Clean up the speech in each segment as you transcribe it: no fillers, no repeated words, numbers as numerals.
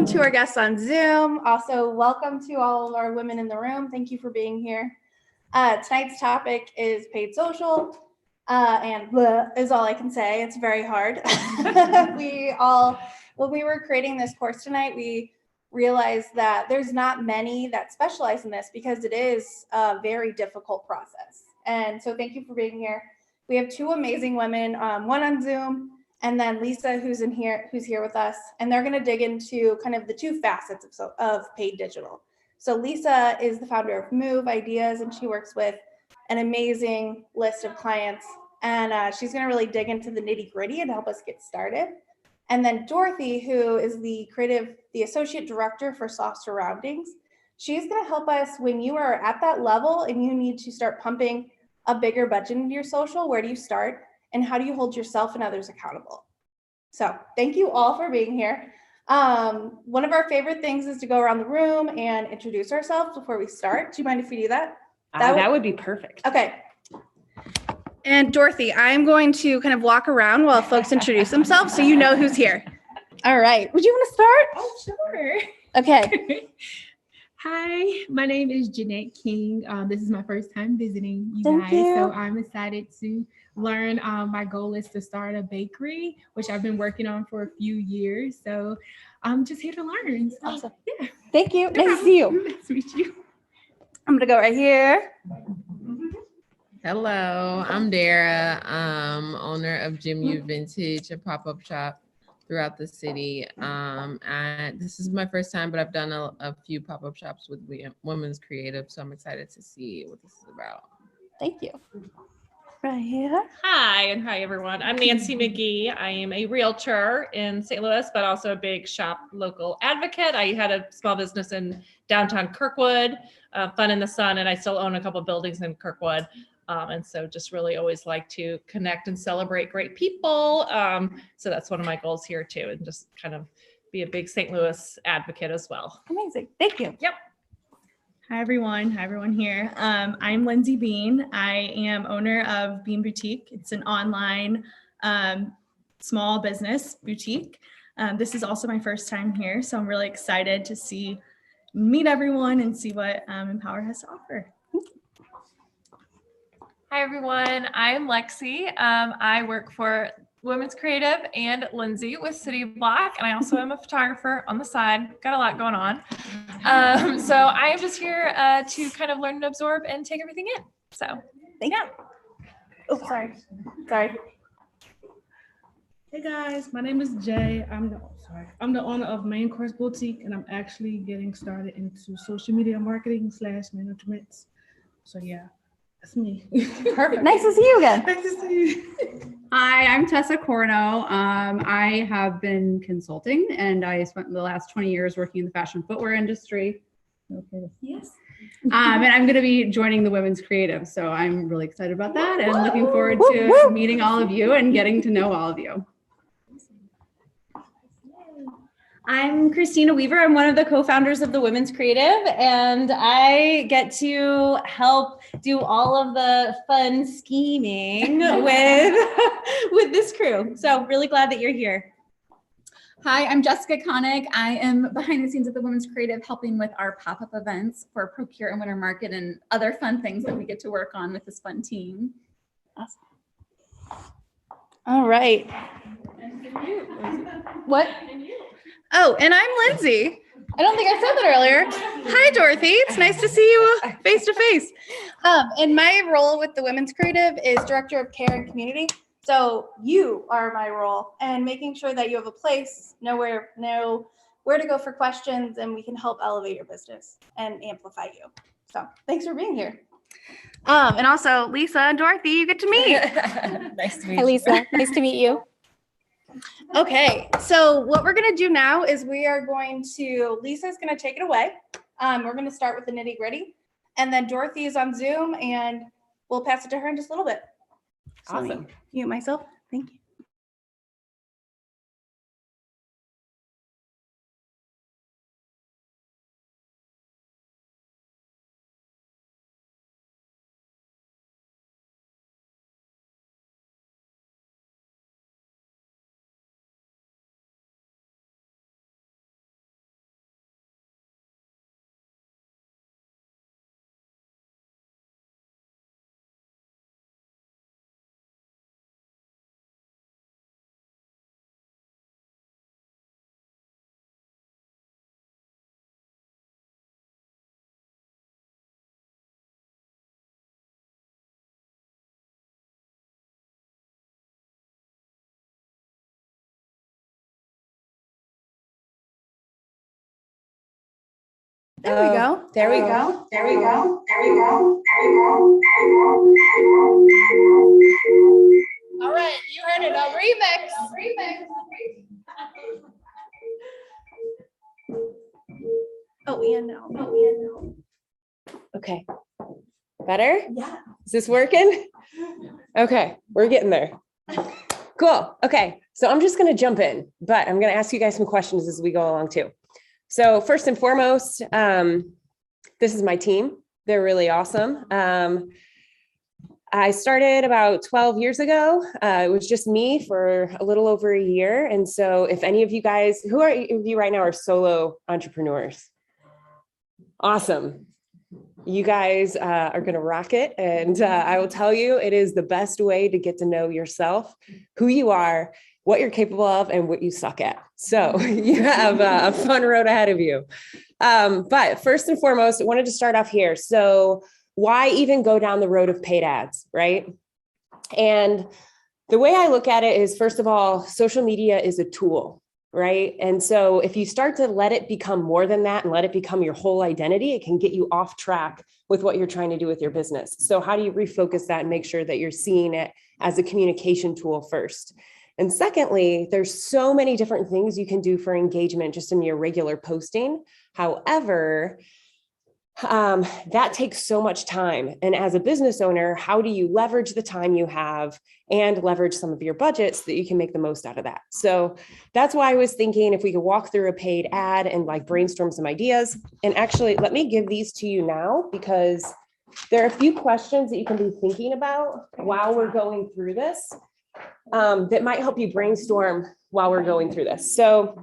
welcome to our guests on Zoom. Also, welcome to all of our women in the room. Thank you for being here. Tonight's topic is paid social, and bleh is all I can say. It's very hard. When we were creating this course tonight, we realized that there's not many that specialize in this because it is a very difficult process. And so thank you for being here. We have two amazing women, one on Zoom, and then Lisa, who's here with us, and they're going to dig into kind of the two facets of paid digital. So Lisa is the founder of Move Ideas, and she works with an amazing list of clients, and she's going to really dig into the nitty gritty and help us get started. And then Dorothy, who is the associate director for Soft Surroundings, she's going to help us when you are at that level and you need to start pumping a bigger budget into your social. Where do you start? And how do you hold yourself and others accountable? So thank you all for being here. One of our favorite things is to go around the room and introduce ourselves before we start. Do you mind if we do that? That would be perfect. Okay. And Dorothy, I'm going to kind of walk around while folks introduce themselves so you know who's here. All right. Would you want to start? Oh, sure. Okay. Hi, my name is Jeanette King. This is my first time visiting you Thank guys. you. So I'm excited to learn. My goal is to start a bakery, which I've been working on for a few years. So I'm just here to learn. So, Awesome. Yeah. Thank you. Nice to see you. Nice to meet you. I'm going to go right here. Hello, I'm Dara, owner of Jim U Vintage, a pop-up shop throughout the city. And this is my first time, but I've done a few pop-up shops with Women's Creative, so I'm excited to see what this is about. Thank you. Right here. Hi, and hi everyone. I'm Nancy McGee. I am a realtor in St. Louis, but also a big shop local advocate. I had a small business in downtown Kirkwood, Fun in the Sun, and I still own a couple buildings in Kirkwood. And so just really always like to connect and celebrate great people. So that's one of my goals here too, and just kind of be a big St. Louis advocate as well. Amazing. Thank you. Yep. Hi, everyone. Hi, everyone here. I'm Lindsay Bean. I am owner of Bean Boutique. It's an online small business boutique. This is also my first time here, so I'm really excited to meet everyone and see what Empower has to offer. Hi, everyone. I'm Lexi. I work for Women's Creative and Lindsay with City Block, and I also am a photographer on the side. Got a lot going on. So I am just here to kind of learn and absorb and take everything in. So Thank you. Oh, sorry. Hey guys, my name is Jay. I'm the owner of Main Course Boutique, and I'm actually getting started into social media marketing / management. So yeah, that's me. Perfect. Nice to see you again. Nice to see you. Hi, I'm Tessa Corno. I have been consulting, and I spent the last 20 years working in the fashion footwear industry. Okay. Yes. And I'm going to be joining the Women's Creative, so I'm really excited about that and looking forward to meeting all of you and getting to know all of you. I'm Christina Weaver. I'm one of the co-founders of the Women's Creative, and I get to help do all of the fun scheming with this crew. So really glad that you're here. Hi, I'm Jessica Koenig. I am behind the scenes at the Women's Creative, helping with our pop-up events for Procure and Winter Market and other fun things that we get to work on with this fun team. Awesome. All right. What? Oh, and I'm Lindsay. I don't think I said that earlier. Hi, Dorothy. It's nice to see you face to face. And my role with the Women's Creative is Director of Care and Community. So you are my role, and making sure that you have a place, know where to go for questions, and we can help elevate your business and amplify you. So thanks for being here. And also Lisa and Dorothy, you get to meet. Nice to meet you. Hi, Lisa. Nice to meet you. Okay, so what we're gonna do now is Lisa's gonna take it away. We're gonna start with the nitty gritty, and then Dorothy is on Zoom, and we'll pass it to her in just a little bit. Awesome. Mute myself. Thank you. There we go. There we go. All right, you heard it, a remix. Oh, and no. Okay. Better? Yeah. Is this working? Okay, we're getting there. Cool. Okay, so I'm just going to jump in, but I'm going to ask you guys some questions as we go along too. So first and foremost, this is my team. They're really awesome. I started about 12 years ago. It was just me for a little over a year. And so if any of you guys, who are you right now are solo entrepreneurs? Awesome. You guys are going to rock it. And I will tell you, it is the best way to get to know yourself, who you are, what you're capable of, and what you suck at. So you have a fun road ahead of you. But first and foremost, I wanted to start off here. So why even go down the road of paid ads, right? And the way I look at it is, first of all, social media is a tool, right? And so if you start to let it become more than that and let it become your whole identity, it can get you off track with what you're trying to do with your business. So how do you refocus that and make sure that you're seeing it as a communication tool first? And secondly, there's so many different things you can do for engagement just in your regular posting. However, that takes so much time. And as a business owner, how do you leverage the time you have and leverage some of your budgets so that you can make the most out of that? So that's why I was thinking if we could walk through a paid ad and like brainstorm some ideas. And actually, let me give these to you now, because there are a few questions that you can be thinking about while we're going through this that might help you brainstorm while we're going through this. So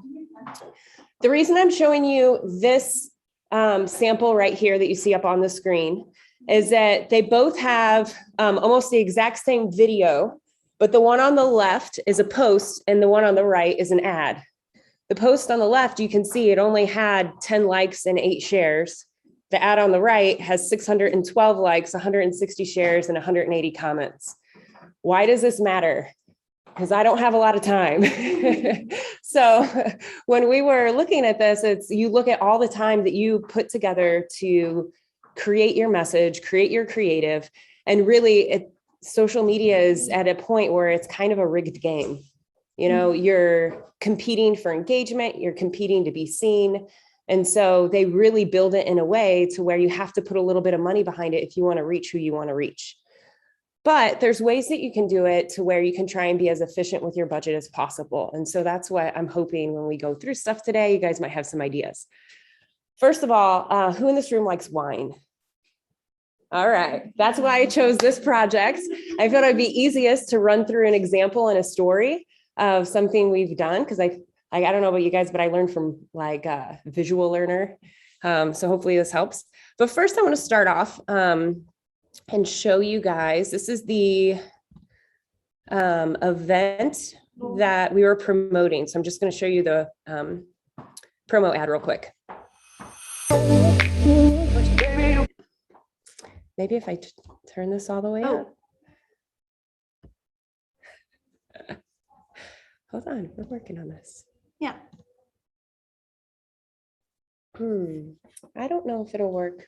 the reason I'm showing you this sample right here that you see up on the screen is that they both have almost the exact same video, but the one on the left is a post and the one on the right is an ad. The post on the left, you can see it only had 10 likes and 8 shares. The ad on the right has 612 likes, 160 shares, and 180 comments. Why does this matter? Because I don't have a lot of time. So when we were looking at this, it's you look at all the time that you put together to create your message, create your creative, and really social media is at a point where it's kind of a rigged game. You know, you're competing for engagement, you're competing to be seen. And so they really build it in a way to where you have to put a little bit of money behind it if you want to reach who you want to reach. But there's ways that you can do it to where you can try and be as efficient with your budget as possible. And so that's what I'm hoping when we go through stuff today, you guys might have some ideas. First of all, who in this room likes wine? All right, that's why I chose this project. I thought it'd be easiest to run through an example and a story of something we've done, because I don't know about you guys, but I learned from like a visual learner. So hopefully this helps. But first I want to start off and show you guys, this is the event that we were promoting. So I'm just going to show you the promo ad real quick. Maybe if I turn this all the way up. Hold on, we're working on this. Yeah. I don't know if it'll work.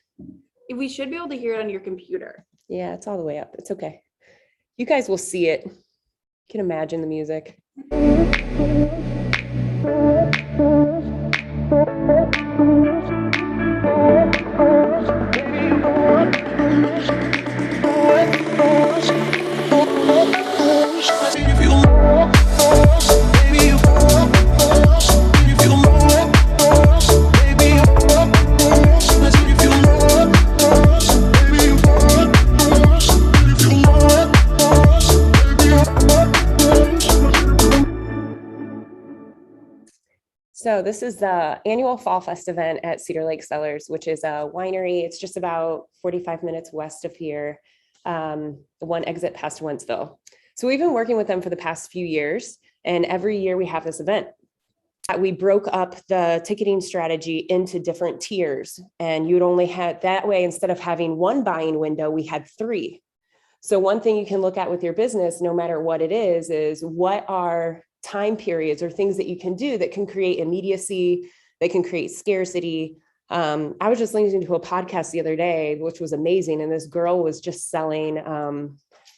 We should be able to hear it on your computer. Yeah, it's all the way up. It's okay. You guys will see it. You can imagine the music. So this is the annual Fall Fest event at Cedar Lake Cellars, which is a winery. It's just about 45 minutes west of here, the one exit past Wentzville. So we've been working with them for the past few years, and every year we have this event. We broke up the ticketing strategy into different tiers, and you'd only have that way, instead of having one buying window, we had 3. So one thing you can look at with your business, no matter what it is what are time periods or things that you can do that can create immediacy, that can create scarcity, I was just listening to a podcast the other day, which was amazing. And this girl was just selling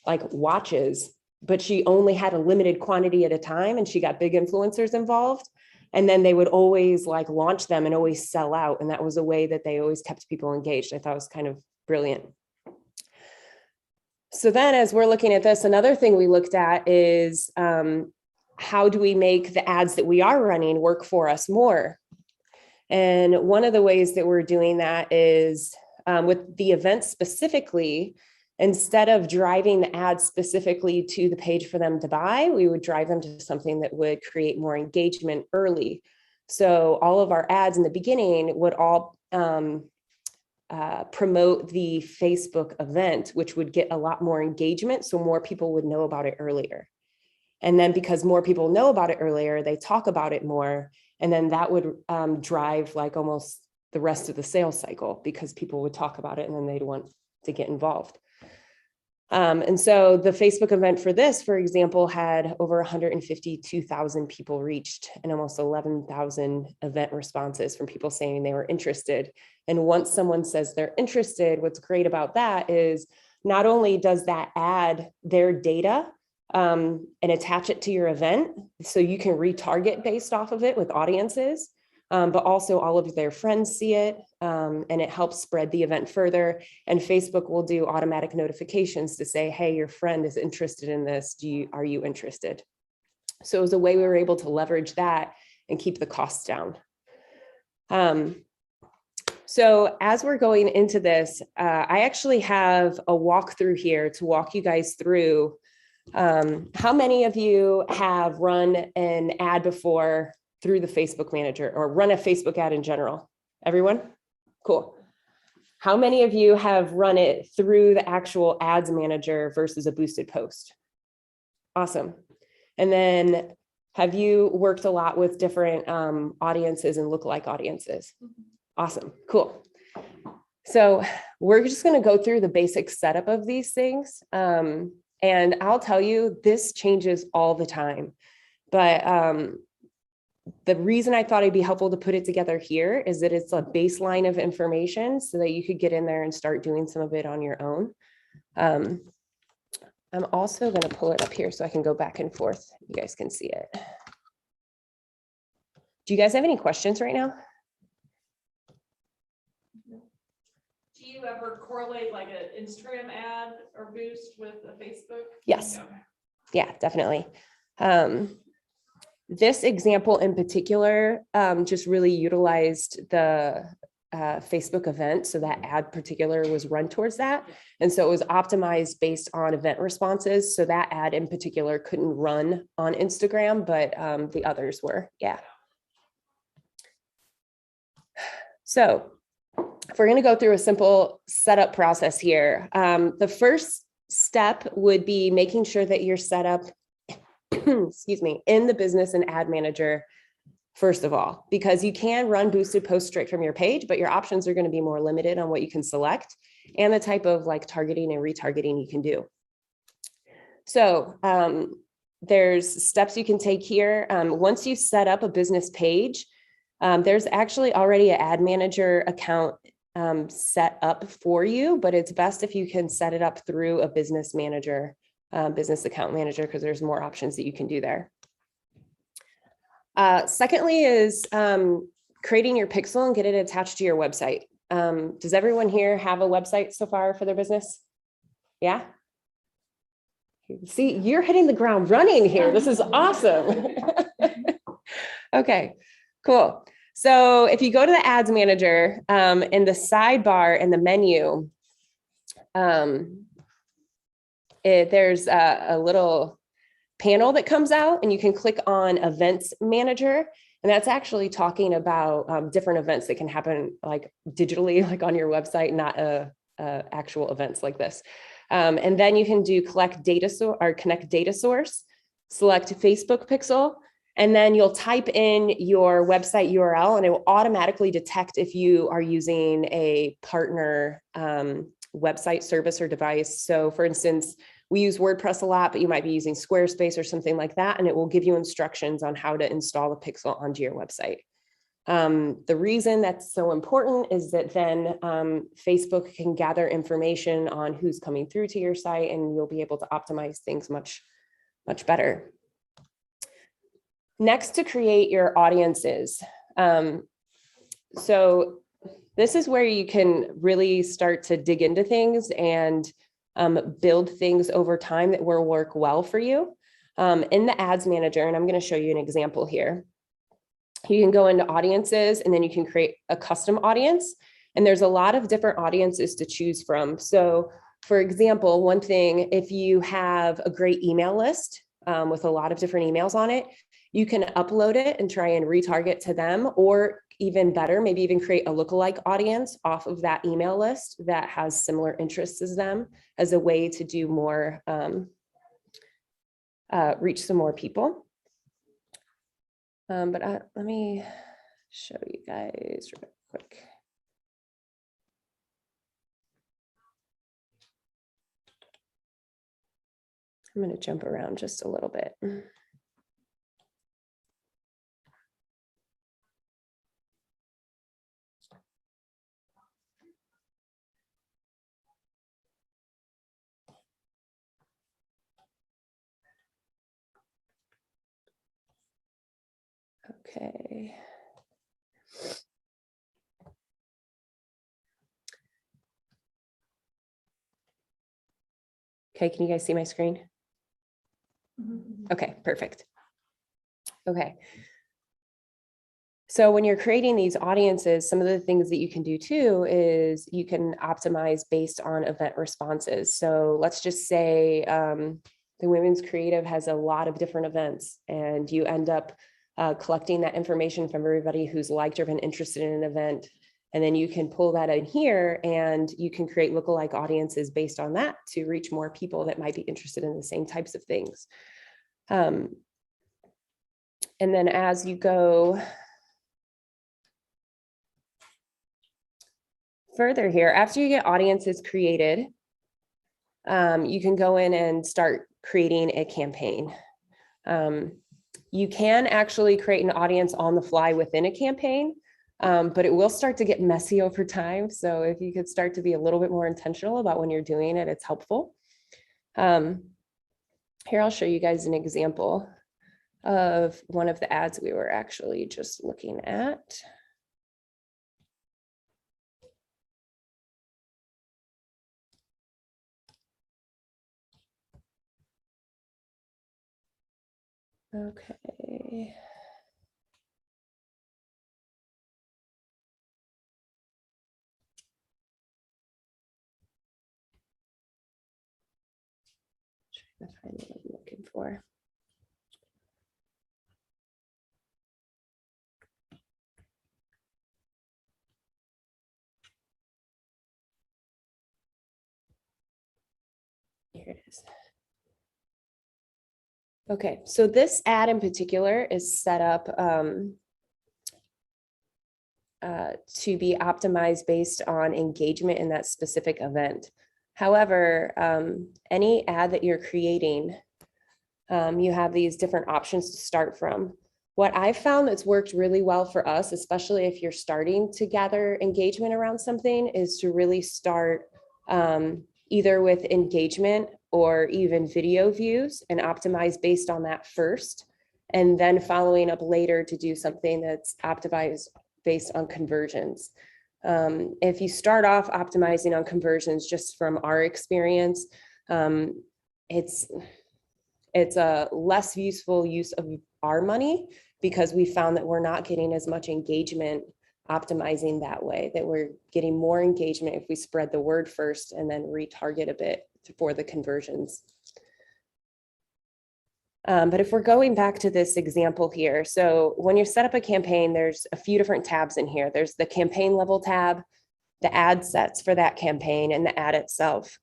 like watches, but she only had a limited quantity at a time, and she got big influencers involved. And then they would always like launch them and always sell out. And that was a way that they always kept people engaged. I thought it was kind of brilliant. So then as we're looking at this, another thing we looked at is how do we make the ads that we are running work for us more? And one of the ways that we're doing that is with the event specifically, instead of driving the ads specifically to the page for them to buy, we would drive them to something that would create more engagement early. So all of our ads in the beginning would all promote the Facebook event, which would get a lot more engagement, so more people would know about it earlier. And then because more people know about it earlier, they talk about it more. And then that would drive like almost the rest of the sales cycle, because people would talk about it and then they'd want to get involved. And so the Facebook event for this, for example, had over 152,000 people reached and almost 11,000 event responses from people saying they were interested. And once someone says they're interested, what's great about that is not only does that add their data and attach it to your event, so you can retarget based off of it with audiences, but also all of their friends see it, and it helps spread the event further. And Facebook will do automatic notifications to say, hey, your friend is interested in this. Are you interested? So it was a way we were able to leverage that and keep the costs down. So as we're going into this, I actually have a walkthrough here to walk you guys through. How many of you have run an ad before through the Facebook Manager, or run a Facebook ad in general? Everyone? Cool. How many of you have run it through the actual ads manager versus a boosted post? Awesome. And then have you worked a lot with different audiences and lookalike audiences? Awesome. Cool. So we're just going to go through the basic setup of these things. And I'll tell you, this changes all the time. But the reason I thought it'd be helpful to put it together here is that it's a baseline of information so that you could get in there and start doing some of it on your own. I'm also going to pull it up here so I can go back and forth. You guys can see it. Do you guys have any questions right now? Do you ever correlate like an Instagram ad or boost with a Facebook? Yes. Okay. Yeah, definitely. This example in particular just really utilized the Facebook event. So that ad particular was run towards that. And so it was optimized based on event responses. So that ad in particular couldn't run on Instagram, but the others were, yeah. So if we're going to go through a simple setup process here, the first step would be making sure that you're set up excuse me, in the business and ad manager, first of all, because you can run boosted posts straight from your page, but your options are going to be more limited on what you can select and the type of like targeting and retargeting you can do. So there's steps you can take here. Once you set up a business page, there's actually already an ad manager account set up for you, but it's best if you can set it up through a business manager, business account manager, because there's more options that you can do there. Secondly is creating your pixel and get it attached to your website. Does everyone here have a website so far for their business? Yeah? See, you're hitting the ground running here. This is awesome. Okay, cool. So if you go to the ads manager, in the sidebar in the menu, there's a little panel that comes out and you can click on Events Manager. And that's actually talking about different events that can happen like digitally, like on your website, not actual events like this. And then you can do connect data source, select Facebook pixel, and then you'll type in your website URL and it will automatically detect if you are using a partner website service or device. So for instance, we use WordPress a lot, but you might be using Squarespace or something like that, and it will give you instructions on how to install the pixel onto your website. The reason that's so important is that then Facebook can gather information on who's coming through to your site, and you'll be able to optimize things much better. Next, to create your audiences. So this is where you can really start to dig into things and build things over time that will work well for you. In the ads manager, and I'm going to show you an example here. You can go into audiences and then you can create a custom audience. And there's a lot of different audiences to choose from. So for example, one thing, if you have a great email list with a lot of different emails on it, you can upload it and try and retarget to them, or even better, maybe even create a lookalike audience off of that email list that has similar interests as them, as a way to do more, reach some more people. But let me show you guys real quick. I'm going to jump around just a little bit. Okay. Okay, can you guys see my screen? Okay, perfect. Okay. So when you're creating these audiences, some of the things that you can do too is you can optimize based on event responses. So let's just say the Women's Creative has a lot of different events, and you end up collecting that information from everybody who's liked or been interested in an event. And then you can pull that in here and you can create lookalike audiences based on that to reach more people that might be interested in the same types of things. And then as you go further here, after you get audiences created, you can go in and start creating a campaign. You can actually create an audience on the fly within a campaign, but it will start to get messy over time. So if you could start to be a little bit more intentional about when you're doing it, it's helpful. Here, I'll show you guys an example of one of the ads we were actually just looking at. Okay. Trying to find what I'm looking for. Here it is. Okay, so this ad in particular is set up to be optimized based on engagement in that specific event. However, any ad that you're creating, you have these different options to start from. What I've found that's worked really well for us, especially if you're starting to gather engagement around something, is to really start either with engagement or even video views and optimize based on that first, and then following up later to do something that's optimized based on conversions. If you start off optimizing on conversions, just from our experience, it's a less useful use of our money, because we found that we're not getting as much engagement optimizing that way, that we're getting more engagement if we spread the word first and then retarget a bit for the conversions. But if we're going back to this example here, so when you set up a campaign, there's a few different tabs in here. There's the campaign level tab, the ad sets for that campaign, and the ad itself.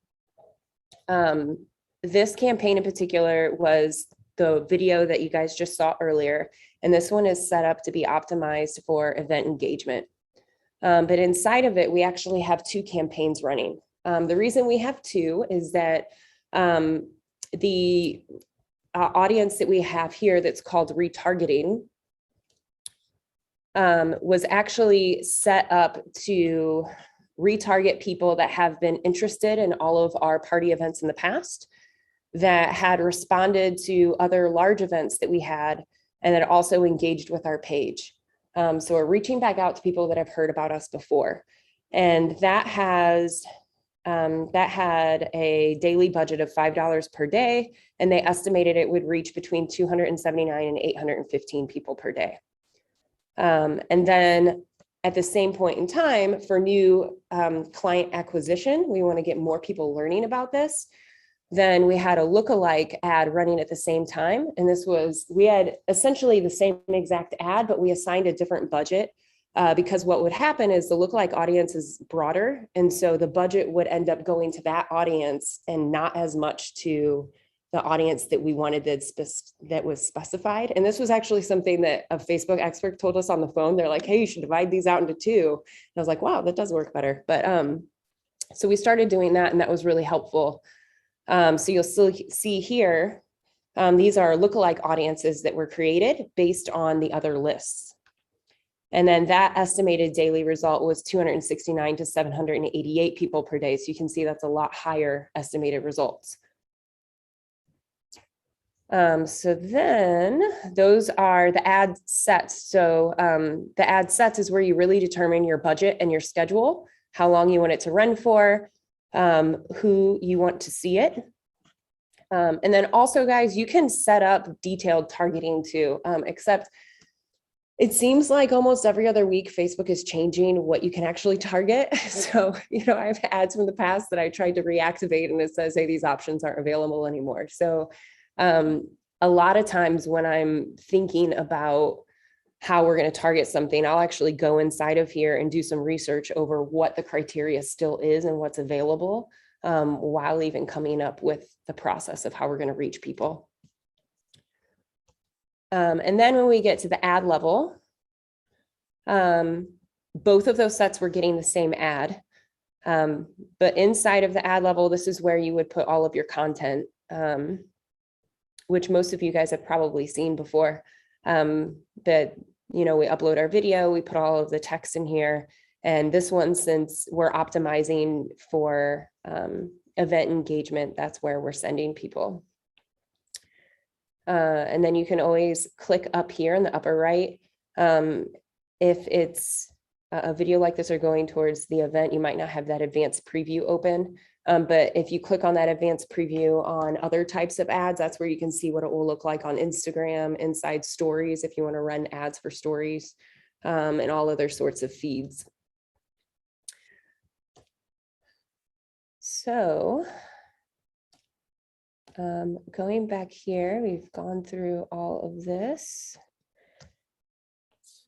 This campaign in particular was the video that you guys just saw earlier, and this one is set up to be optimized for event engagement. But inside of it, we actually have two campaigns running. The reason we have two is that the audience that we have here that's called retargeting was actually set up to retarget people that have been interested in all of our party events in the past, that had responded to other large events that we had, and that also engaged with our page. So we're reaching back out to people that have heard about us before. And that had a daily budget of $5 per day, and they estimated it would reach between 279 and 815 people per day. And then at the same point in time, for new client acquisition, we want to get more people learning about this. Then we had a lookalike ad running at the same time. And we had essentially the same exact ad, but we assigned a different budget because what would happen is the lookalike audience is broader. And so the budget would end up going to that audience and not as much to the audience that we wanted that was specified. And this was actually something that a Facebook expert told us on the phone. They're like, hey, you should divide these out into two. And I was like, wow, that does work better. But so we started doing that, and that was really helpful. So you'll still see here, these are lookalike audiences that were created based on the other lists. And then that estimated daily result was 269 to 788 people per day. So you can see that's a lot higher estimated results. So then those are the ad sets. So the ad sets is where you really determine your budget and your schedule, how long you want it to run for, who you want to see it. And then also, guys, you can set up detailed targeting too, except it seems like almost every other week, Facebook is changing what you can actually target. So, I have ads from the past that I tried to reactivate, and it says, hey, these options aren't available anymore. So a lot of times when I'm thinking about how we're going to target something, I'll actually go inside of here and do some research over what the criteria still is and what's available, while even coming up with the process of how we're going to reach people. And then when we get to the ad level, both of those sets were getting the same ad. But inside of the ad level, this is where you would put all of your content, which most of you guys have probably seen before. That, we upload our video, we put all of the text in here. And this one, since we're optimizing for event engagement, that's where we're sending people. And then you can always click up here in the upper right. If it's a video like this or going towards the event, you might not have that advanced preview open. But if you click on that advanced preview on other types of ads, that's where you can see what it will look like on Instagram, inside stories, if you want to run ads for stories, and all other sorts of feeds. So going back here, we've gone through all of this.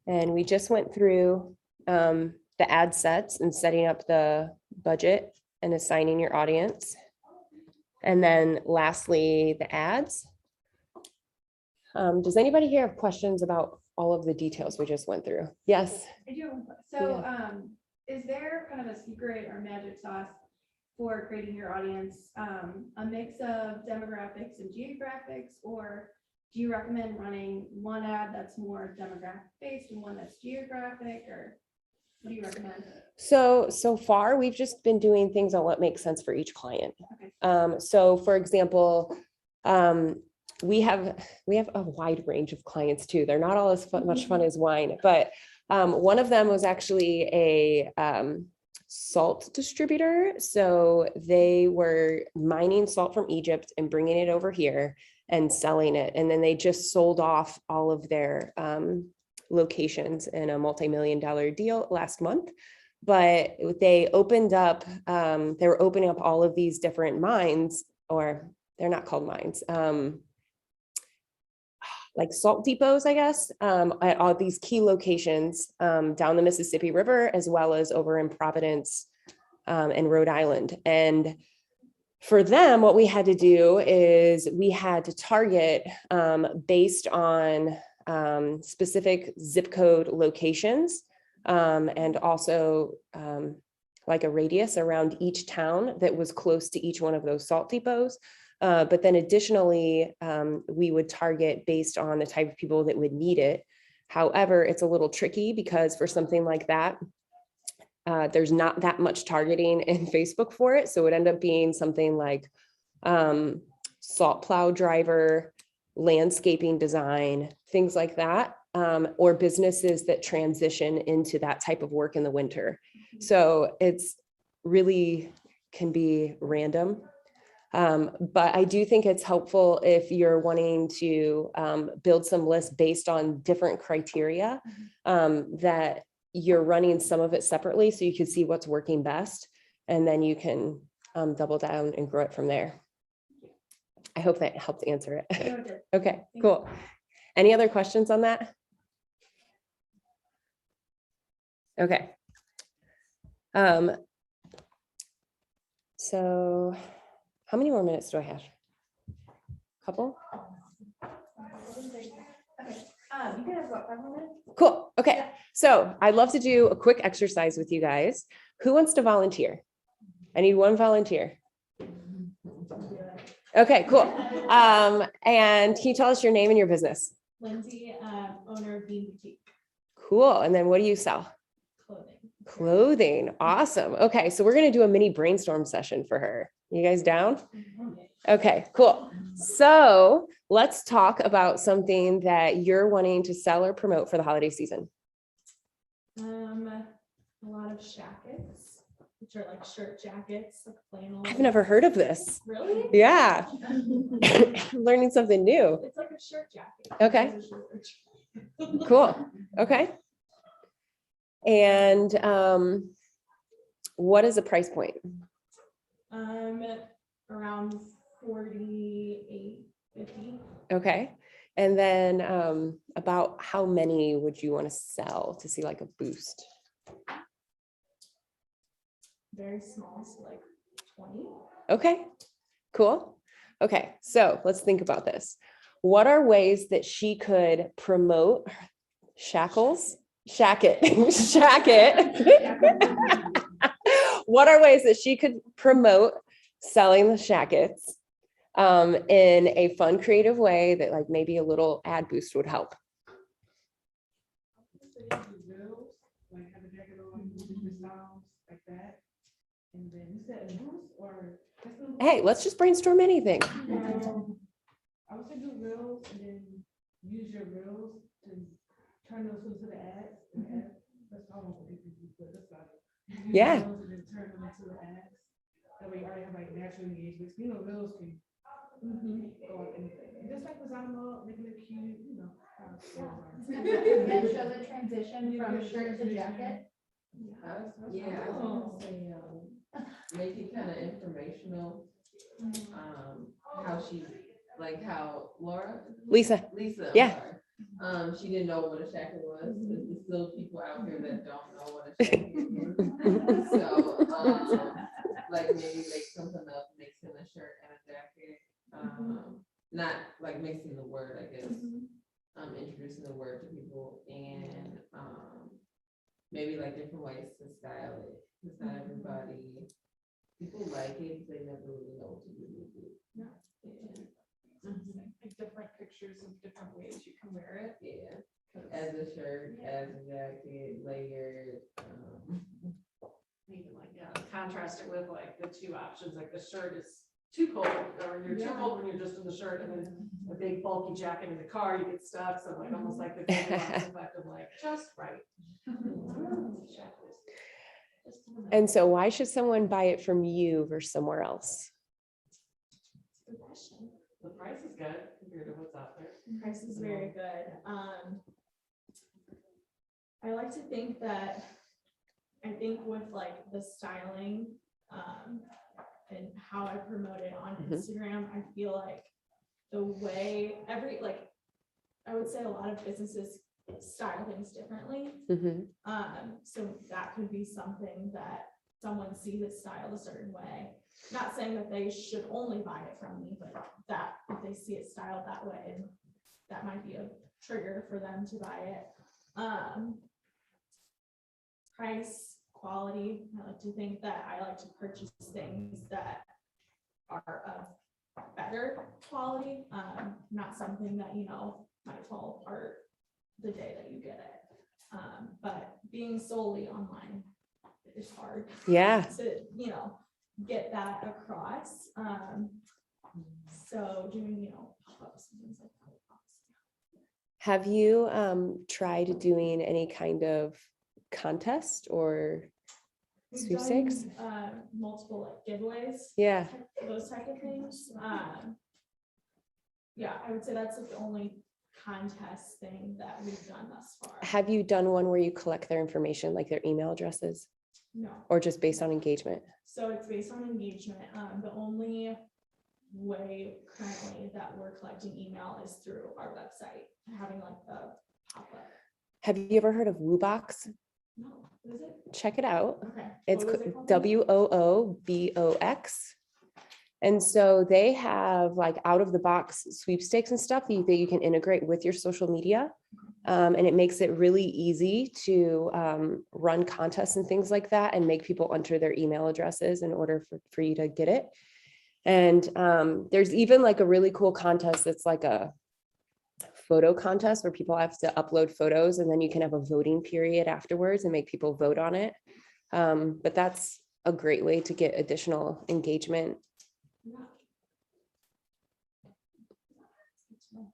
And we just went through the ad sets and setting up the budget and assigning your audience. And then lastly, the ads. Does anybody here have questions about all of the details we just went through? Yes. I do. So is there kind of a secret or magic sauce for creating your audience, a mix of demographics and geographics, or do you recommend running one ad that's more demographic based and one that's geographic, or what do you recommend? So far, we've just been doing things on what makes sense for each client. Okay. So for example, we have a wide range of clients too. They're not all as much fun as wine, but one of them was actually a salt distributor. So they were mining salt from Egypt and bringing it over here and selling it. And then they just sold off all of their locations in a multi-million-dollar deal last month. But they opened up, they were opening up all of these different mines, or they're not called mines, like salt depots, I guess, at all these key locations down the Mississippi River, as well as over in Providence and Rhode Island. And for them, what we had to do is we had to target based on specific zip code locations, and also like a radius around each town that was close to each one of those salt depots. But then additionally, we would target based on the type of people that would need it. However, it's a little tricky because for something like that, there's not that much targeting in Facebook for it. So it would end up being something like salt plow driver, landscaping design, things like that, or businesses that transition into that type of work in the winter. So it's really can be random. But I do think it's helpful if you're wanting to build some lists based on different criteria, that you're running some of it separately so you can see what's working best, and then you can double down and grow it from there. I hope that helped answer it. Okay, cool. Any other questions on that? Okay. So how many more minutes do I have? Couple? You can have about 5 more minutes. Cool. Okay. So I'd love to do a quick exercise with you guys. Who wants to volunteer? I need one volunteer. Okay, cool. And can you tell us your name and your business? Lindsay, owner of Bean Boutique Cool. And then what do you sell? Clothing. Clothing. Awesome. Okay. So we're going to do a mini brainstorm session for her. You guys down? Okay, cool. So let's talk about something that you're wanting to sell or promote for the holiday season. A lot of jackets, which are like shirt jackets, like flannel. I've never heard of this. Really? Yeah. Learning something new. It's like a shirt jacket. Okay. Cool. Okay. And what is the price point? Around 48, 50. Okay. And then about how many would you want to sell to see like a boost? Very small, so like 20. Okay, cool. Okay, so let's think about this. What are ways that she could promote shackles? Shacket. What are ways that she could promote selling the shackets in a fun, creative way that like maybe a little ad boost would help? Hey, let's just brainstorm anything. I would say do reels and then use your reels to turn those into the ads. That's all I'm going to do, but that's about it. Use Yeah. reels and then turn them into the ads. That way you already have like natural engagements. You know, reels can go on anything. Just like the animal, making it cute, you know. And show the transition from shirt to jacket. Yeah, I was gonna say, make it kind of informational. How she, like how Lisa. I'm Yeah. sorry. She didn't know what a shacket was. There's still people out here that don't know what a shacket is. So, like maybe make something up, mixing a shirt and a jacket. Not like mixing the word, I guess. Introducing the word to people and maybe like different ways to style it. Because not everybody, people like it, they never really know what to do with it. Like different pictures of different ways you can wear it. Yeah, as a shirt, as a jacket, layered. Even like, yeah, contrast it with like the two options, like the shirt is too cold, or you're too cold when you're just in the shirt, and then a big bulky jacket in the car, you get stuck, so like almost like the Goldilocks effect of like, just right. And so why should someone buy it from you versus somewhere else? Good question. The price is good compared to what's out there. Price is very good. I like to think that, I think with like the styling, and how I promote it on Instagram, I feel like the way I would say a lot of businesses style things differently. So that could be something that someone sees it styled a certain way. Not saying that they should only buy it from me, but that if they see it styled that way, that might be a trigger for them to buy it. Price, quality. I like to think that I like to purchase things that are of better quality, not something that, might fall apart the day that you But being solely online is hard. Yeah. To, get that across. So doing, pop-ups and things like that. Have you tried doing any kind of contest or We've sweepstakes? done, multiple giveaways. Yeah. Those type of things. Yeah, I would say that's the only contest thing that we've done thus far. Have you done one where you collect their information, like their email addresses, No. or just based on engagement? So it's based on engagement. The only way currently that we're collecting email is through our website, having like a pop-up. Have you ever heard of WooBox? No, what is it? Check it out. Okay. It's What was it called? WOOBOX. And so they have like out of the box sweepstakes and stuff that you can integrate with your social media. And it makes it really easy to run contests and things like that and make people enter their email addresses in order for you to get it. And there's even like a really cool contest that's like a photo contest where people have to upload photos and then you can have a voting period afterwards and make people vote on it. But that's a great way to get additional engagement.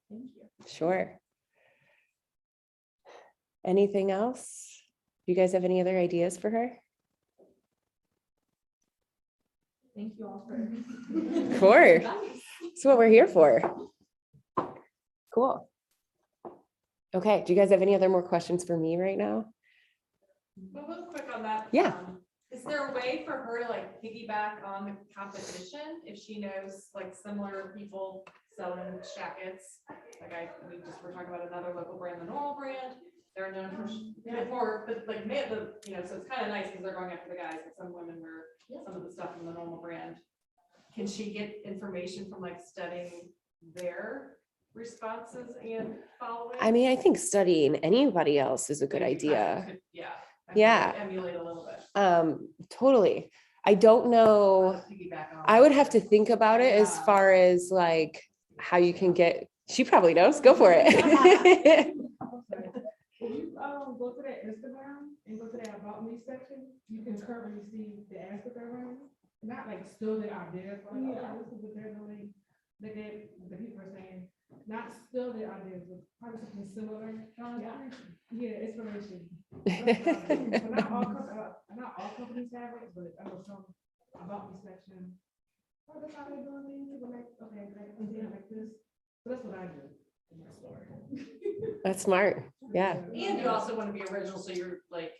Thank you. Sure. Anything else? Do you guys have any other ideas for her? Thank you all for. Of course. That's what we're here for. Cool. Okay, do you guys have any other more questions for me right now? Well, real quick on that. Yeah. Is there a way for her to like piggyback on the competition if she knows like similar people selling jackets? Like we were talking about another local brand, the Normal brand. They're known for but like so it's kind of nice because they're going after the guys, but some women wear some of the stuff from the Normal brand. Can she get information from like studying their responses and following? I mean, I think studying anybody else is a good idea. Yeah. Emulate a little bit. Totally. I don't know. I would have to think about it as far as like how you can get, she probably knows, go for it. If you go to that Instagram and go to that About Me section, you can currently see the ads that they're running. Not like still their ideas, but like, yeah, this is what they're doing. The people are saying, not still their ideas, but probably something similar. Yeah, inspiration. But not all companies have it, but I know some About Me section. Oh, that's how they're doing things. They're like, okay, like this. So that's what I do in my store. That's smart. Yeah. And you also want to be original, so you're like,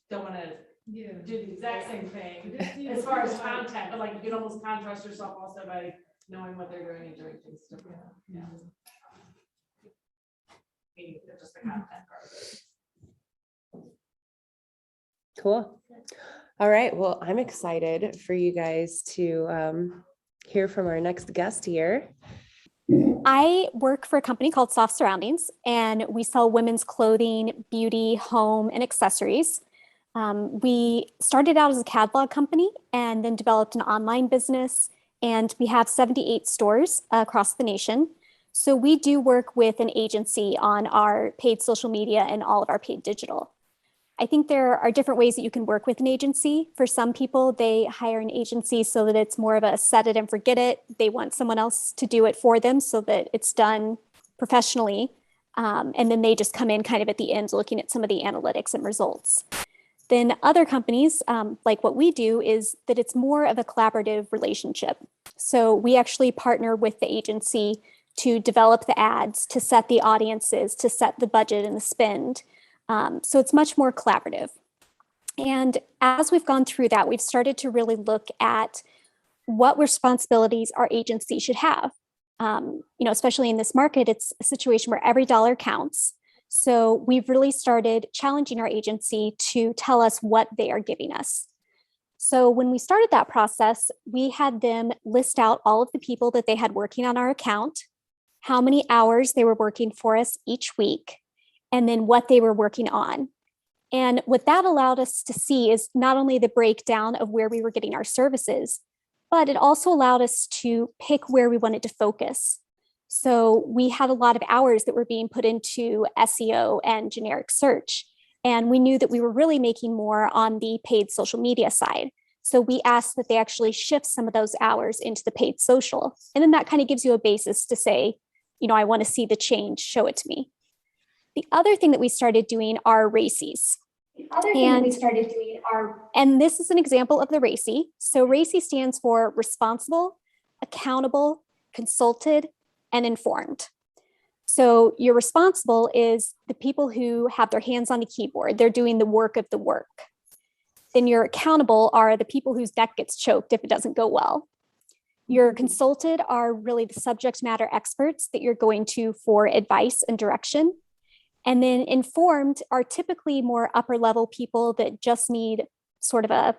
don't want to do the exact same thing as far as content, but like you can almost contrast yourself also by knowing what they're doing and doing things different. Yeah. Meaning just the content part of it. Cool. All right. Well, I'm excited for you guys to hear from our next guest here. I work for a company called Soft Surroundings, and we sell women's clothing, beauty, home, and accessories. We started out as a catalog company and then developed an online business, and we have 78 stores across the nation. So we do work with an agency on our paid social media and all of our paid digital. I think there are different ways that you can work with an agency. For some people, they hire an agency so that it's more of a set it and forget it. They want someone else to do it for them so that it's done professionally. And then they just come in kind of at the end looking at some of the analytics and results. Then other companies, like what we do, is that it's more of a collaborative relationship. So we actually partner with the agency to develop the ads, to set the audiences, to set the budget and the spend. So it's much more collaborative. And as we've gone through that, we've started to really look at what responsibilities our agency should have. Especially in this market, it's a situation where every dollar counts. So we've really started challenging our agency to tell us what they are giving us. So when we started that process, we had them list out all of the people that they had working on our account, how many hours they were working for us each week, and then what they were working on. And what that allowed us to see is not only the breakdown of where we were getting our services, but it also allowed us to pick where we wanted to focus. So we had a lot of hours that were being put into SEO and generic search. And we knew that we were really making more on the paid social media side. So we asked that they actually shift some of those hours into the paid social. And then that kind of gives you a basis to say, you know, I want to see the change, show it to me. The other thing that we started doing are RACIs. And this is an example of the RACI. So RACI stands for responsible, accountable, consulted, and informed. So your responsible is the people who have their hands on the keyboard. They're doing the work of the work. Then your accountable are the people whose neck gets choked if it doesn't go well. Your consulted are really the subject matter experts that you're going to for advice and direction. And then informed are typically more upper level people that just need sort of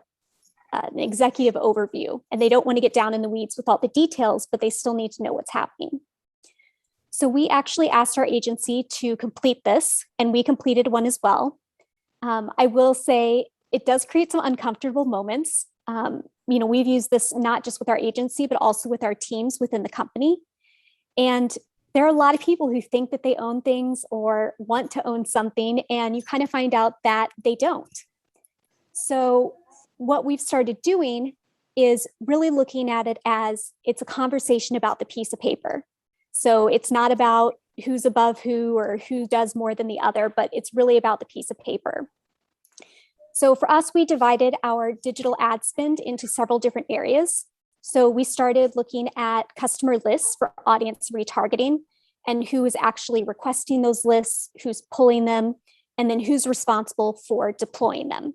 an executive overview, and they don't want to get down in the weeds with all the details, but they still need to know what's happening. So we actually asked our agency to complete this, and we completed one as well. I will say it does create some uncomfortable moments. You know, we've used this not just with our agency, but also with our teams within the company. And there are a lot of people who think that they own things or want to own something, and you kind of find out that they don't. So what we've started doing is really looking at it as it's a conversation about the piece of paper. So it's not about who's above who or who does more than the other, but it's really about the piece of paper. So for us, we divided our digital ad spend into several different areas. So we started looking at customer lists for audience retargeting and who is actually requesting those lists, who's pulling them, and then who's responsible for deploying them.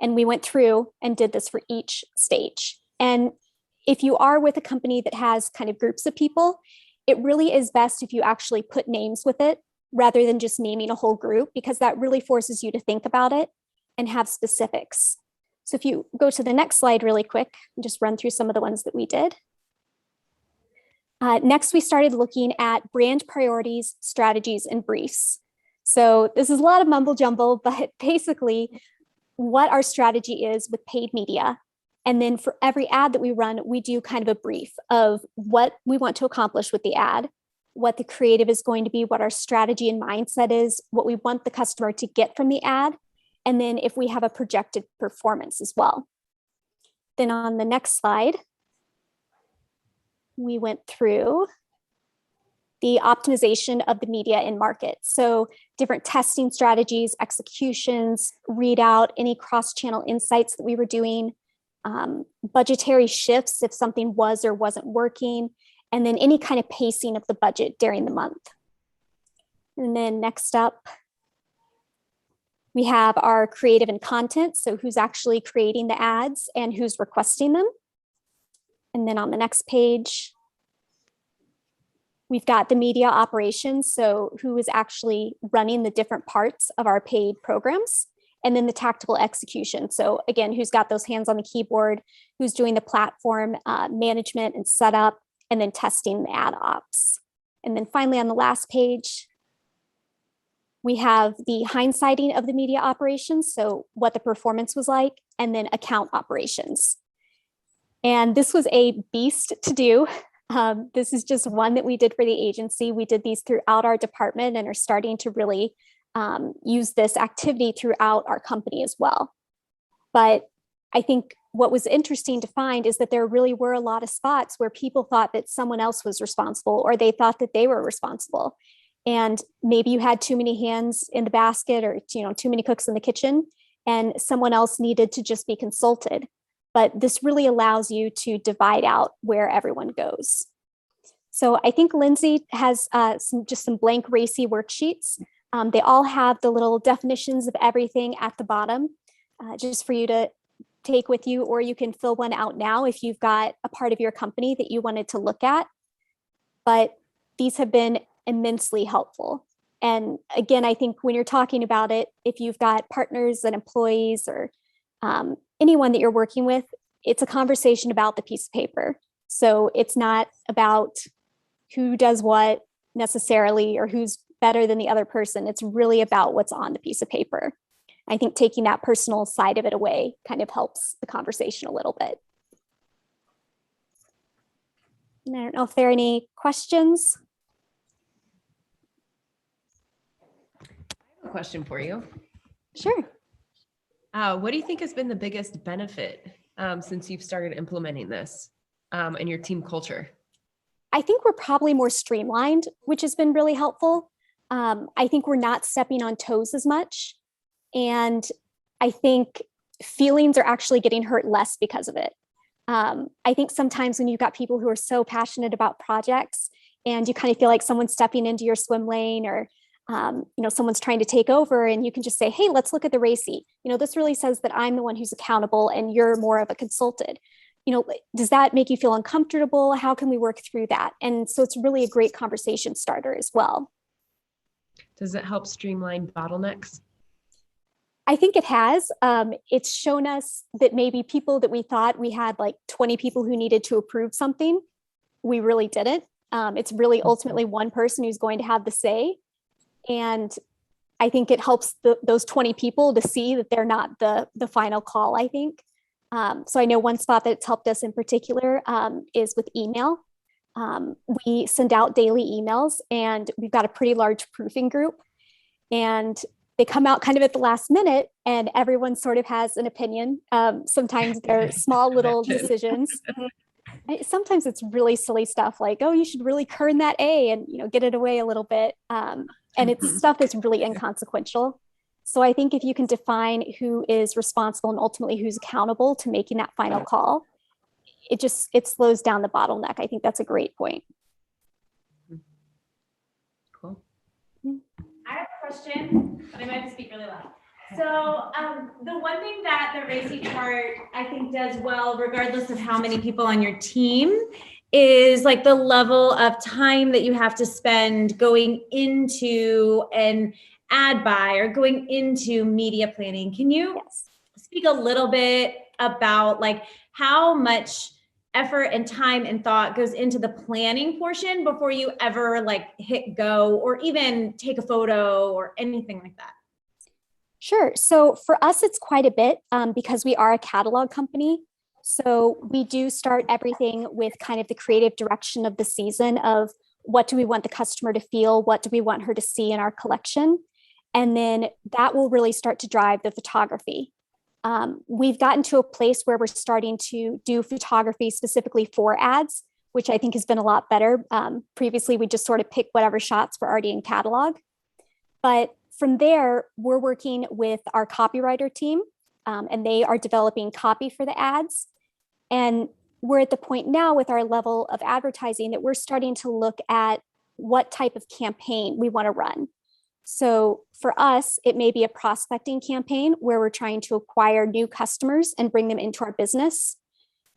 And we went through and did this for each stage. And if you are with a company that has kind of groups of people, it really is best if you actually put names with it rather than just naming a whole group, because that really forces you to think about it and have specifics. So if you go to the next slide really quick, and just run through some of the ones that we did. Next, we started looking at brand priorities, strategies, and briefs. So this is a lot of mumble jumble, but basically what our strategy is with paid media. And then for every ad that we run, we do kind of a brief of what we want to accomplish with the ad, what the creative is going to be, what our strategy and mindset is, what we want the customer to get from the ad, and then if we have a projected performance as well. Then on the next slide, we went through the optimization of the media in market. So different testing strategies, executions, readout, any cross-channel insights that we were doing, budgetary shifts if something was or wasn't working, and then any kind of pacing of the budget during the month. And then next up, we have our creative and content. So who's actually creating the ads and who's requesting them. And then on the next page, we've got the media operations. So who is actually running the different parts of our paid programs, and then the tactical execution. So again, who's got those hands on the keyboard, who's doing the platform management and setup, and then testing the ad ops. And then finally on the last page, we have the hindsighting of the media operations. So what the performance was like, and then account operations. And this was a beast to do. This is just one that we did for the agency. We did these throughout our department and are starting to really use this activity throughout our company as well. But I think what was interesting to find is that there really were a lot of spots where people thought that someone else was responsible, or they thought that they were responsible. And maybe you had too many hands in the basket, or too many cooks in the kitchen, and someone else needed to just be consulted. But this really allows you to divide out where everyone goes. So I think Lindsay has some blank RACI worksheets. They all have the little definitions of everything at the bottom, just for you to take with you, or you can fill one out now if you've got a part of your company that you wanted to look at. But these have been immensely helpful. And again, I think when you're talking about it, if you've got partners and employees or anyone that you're working with, it's a conversation about the piece of paper. So it's not about who does what necessarily, or who's better than the other person. It's really about what's on the piece of paper. I think taking that personal side of it away kind of helps the conversation a little bit. And I don't know if there are any questions. question for you. Sure. What do you think has been the biggest benefit since you've started implementing this in your team culture? I think we're probably more streamlined, which has been really helpful. I think we're not stepping on toes as much. And I think feelings are actually getting hurt less because of it. I think sometimes when you've got people who are so passionate about projects and you kind of feel like someone's stepping into your swim lane or someone's trying to take over and you can just say, hey, let's look at the RACI. This really says that I'm the one who's accountable and you're more of a consultant. Does that make you feel uncomfortable? How can we work through that? And so it's really a great conversation starter as well. Does it help streamline bottlenecks? I think it has. It's shown us that maybe people that we thought we had like 20 people who needed to approve something, we really didn't. It's really ultimately one person who's going to have the say. And I think it helps those 20 people to see that they're not the final call, I think. So I know one spot that it's helped us in particular is with email. We send out daily emails and we've got a pretty large proofing group and they come out kind of at the last minute and everyone sort of has an opinion. Sometimes they're small little decisions. Sometimes it's really silly stuff like, oh, you should really kern that A and, get it away a little bit. And it's stuff that's really inconsequential. So I think if you can define who is responsible and ultimately who's accountable to making that final call, it slows down the bottleneck. I think that's a great point. Cool. I have a question, but I might have to speak really loud. So the one thing that the RACI chart I think does well, regardless of how many people on your team, is like the level of time that you have to spend going into an ad buy or going into media planning. Can you speak a little bit about like how much effort and time and thought goes into the planning portion before you ever like hit go or even take a photo or anything like that? Sure. So for us, it's quite a bit because we are a catalog company. So we do start everything with kind of the creative direction of the season of what do we want the customer to feel? What do we want her to see in our collection? And then that will really start to drive the photography. We've gotten to a place where we're starting to do photography specifically for ads, which I think has been a lot better. Previously, we just sort of pick whatever shots were already in catalog. But from there, we're working with our copywriter team, and they are developing copy for the ads. And we're at the point now with our level of advertising that we're starting to look at what type of campaign we want to run. So for us, it may be a prospecting campaign where we're trying to acquire new customers and bring them into our business.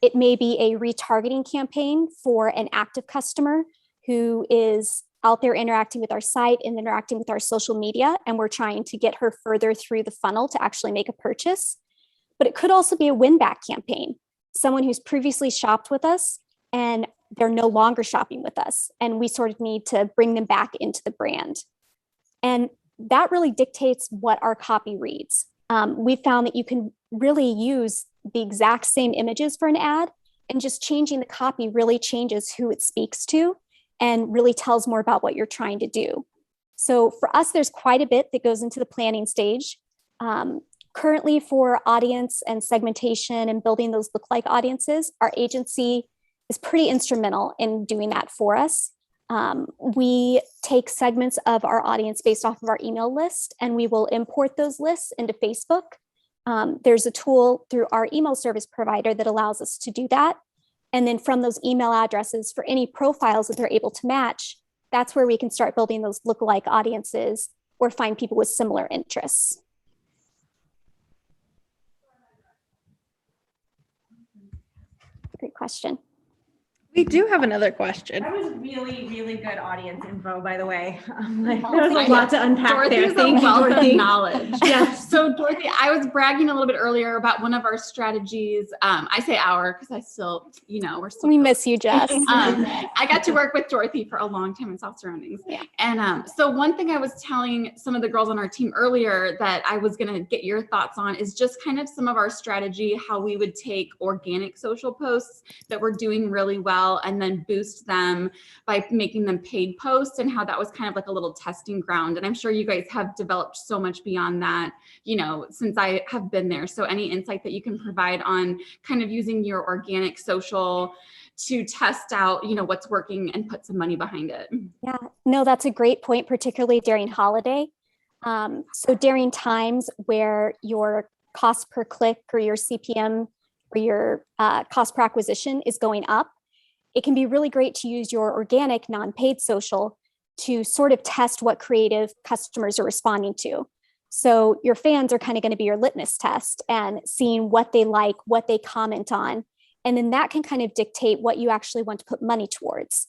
It may be a retargeting campaign for an active customer who is out there interacting with our site and interacting with our social media, and we're trying to get her further through the funnel to actually make a purchase. But it could also be a win-back campaign, someone who's previously shopped with us and they're no longer shopping with us, and we sort of need to bring them back into the brand. And that really dictates what our copy reads. We found that you can really use the exact same images for an ad, and just changing the copy really changes who it speaks to and really tells more about what you're trying to do. So for us, there's quite a bit that goes into the planning stage. Currently for audience and segmentation and building those lookalike audiences, our agency is pretty instrumental in doing that for us. We take segments of our audience based off of our email list, and we will import those lists into Facebook. There's a tool through our email service provider that allows us to do that. And then from those email addresses for any profiles that they're able to match, that's where we can start building those lookalike audiences or find people with similar interests. Great question. We do have another question. That was really, really good audience info, by the way. There was a lot to unpack there. Thank you, Dorothy. Knowledge. Yes. So Dorothy, I was bragging a little bit earlier about one of our strategies. I say our because I still, we're still. We miss you, Jess. I got to work with Dorothy for a long time in Soft Surroundings. Yeah. And so one thing I was telling some of the girls on our team earlier that I was going to get your thoughts on is just kind of some of our strategy, how we would take organic social posts that we're doing really well and then boost them by making them paid posts, and how that was kind of like a little testing ground. And I'm sure you guys have developed so much beyond that, since I have been there. So any insight that you can provide on kind of using your organic social to test out, what's working and put some money behind it. Yeah, no, that's a great point, particularly during holiday. So during times where your cost per click or your CPM or your cost per acquisition is going up, it can be really great to use your organic non-paid social to sort of test what creative customers are responding to. So your fans are kind of going to be your litmus test and seeing what they like, what they comment on. And then that can kind of dictate what you actually want to put money towards.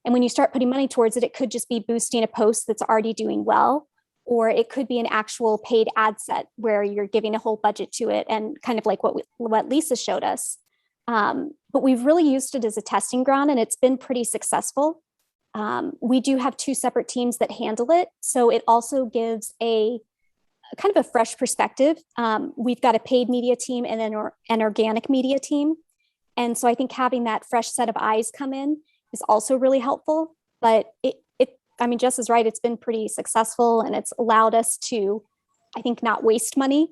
And when you start putting money towards it, it could just be boosting a post that's already doing well, or it could be an actual paid ad set where you're giving a whole budget to it, and kind of like what Lisa showed us. But we've really used it as a testing ground, and it's been pretty successful. We do have 2 separate teams that handle it. So it also gives a kind of a fresh perspective. We've got a paid media team and then an organic media team. And so I think having that fresh set of eyes come in is also really helpful. But Jess is right. It's been pretty successful, and it's allowed us to, I think, not waste money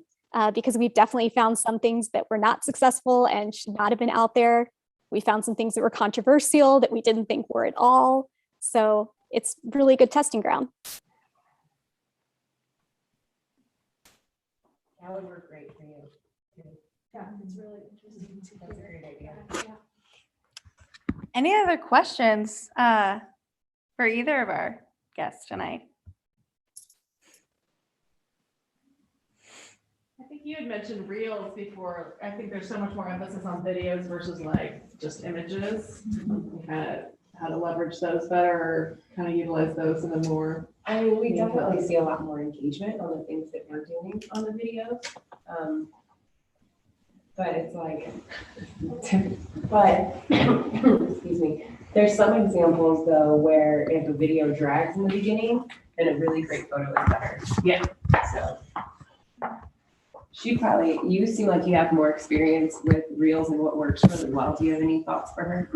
because we've definitely found some things that were not successful and should not have been out there. We found some things that were controversial that we didn't think were at all. So it's really a good testing ground. That would work great for you. Yeah, it's really interesting. That's a great idea. Any other questions for either of our guests tonight? I think you had mentioned reels before. I think there's so much more emphasis on videos versus like just images. Kind of how to leverage those better, or kind of utilize those in a more. I mean, we definitely see a lot more engagement on the things that we're doing on the videos. But it's like, excuse me, there's some examples though where if a video drags in the beginning, then a really great photo is better. Yeah. So you seem like you have more experience with reels and what works really well. Do you have any thoughts for her?